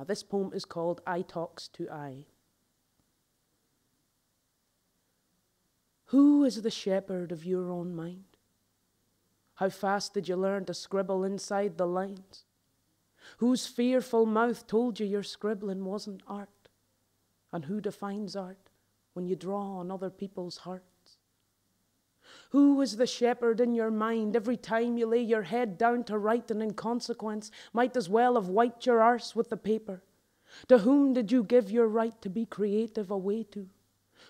This poem is called I Talks to I. Who is the shepherd of your own mind? How fast did you learn to scribble inside the lines? Whose fearful mouth told you your scribbling wasn't art? And who defines art when you draw on other people's hearts? Who is the shepherd in your mind every time you lay your head down to write and in consequence might as well have wiped your arse with the paper? To whom did you give your right to be creative away to?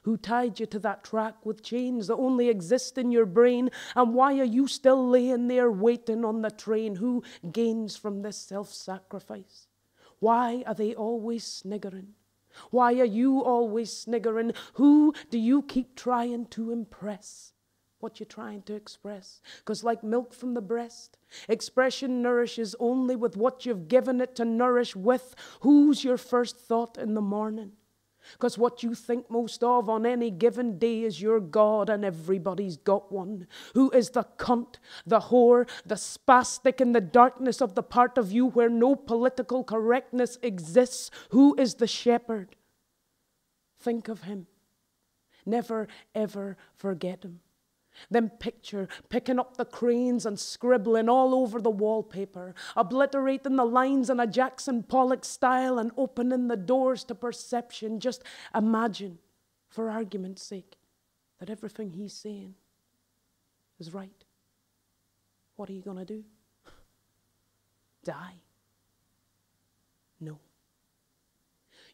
Who tied you to that track with chains that only exist in your brain? And why are you still laying there waiting on the train? Who gains from this self-sacrifice? Why are they always sniggering? Why are you always sniggering? Who do you keep trying to impress? What you're trying to express? Because like milk from the breast, expression nourishes only with what you've given it to nourish with. Who's your first thought in the morning? Because what you think most of on any given day is your God, and everybody's got one. Who is the cunt, the whore, the spastic in the darkness of the part of you where no political correctness exists? Who is the shepherd? Think of him. Never, ever forget him. Then picture picking up the crayons and scribbling all over the wallpaper, obliterating the lines in a Jackson Pollock style and opening the doors to perception. Just imagine, for argument's sake, that everything he's saying is right. What are you going to do? Die? No.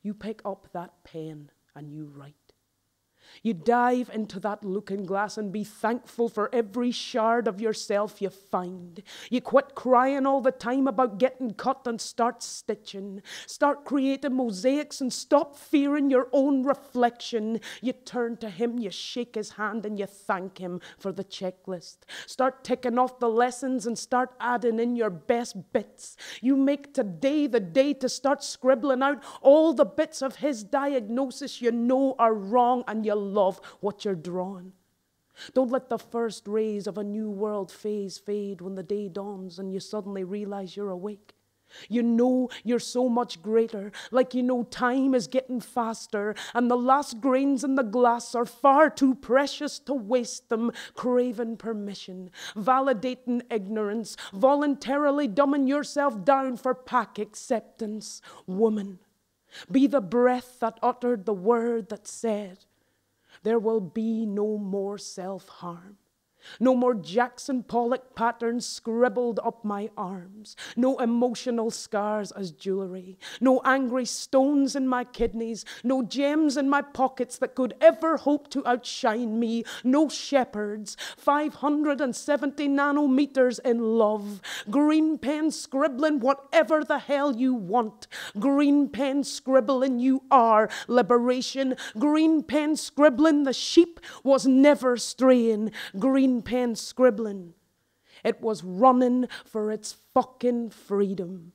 You pick up that pen and you write. You dive into that looking glass and be thankful for every shard of yourself you find. You quit crying all the time about getting cut and start stitching. Start creating mosaics and stop fearing your own reflection. You turn to him, you shake his hand and you thank him for the checklist. Start ticking off the lessons and start adding in your best bits. You make today the day to start scribbling out all the bits of his diagnosis you know are wrong, and you love what you're drawing. Don't let the first rays of a new world phase fade when the day dawns and you suddenly realize you're awake. You know you're so much greater, like you know time is getting faster and the last grains in the glass are far too precious to waste them, craving permission, validating ignorance, voluntarily dumbing yourself down for pack acceptance. Woman, be the breath that uttered the word that said, there will be no more self-harm. No more Jackson Pollock patterns scribbled up my arms. No emotional scars as jewelry. No angry stones in my kidneys. No gems in my pockets that could ever hope to outshine me. No shepherds. 570 nanometers in love. Green pen scribbling whatever the hell you want. Green pen scribbling you are liberation. Green pen scribbling the sheep was never straying. Green pen scribbling, it was running for its fucking freedom.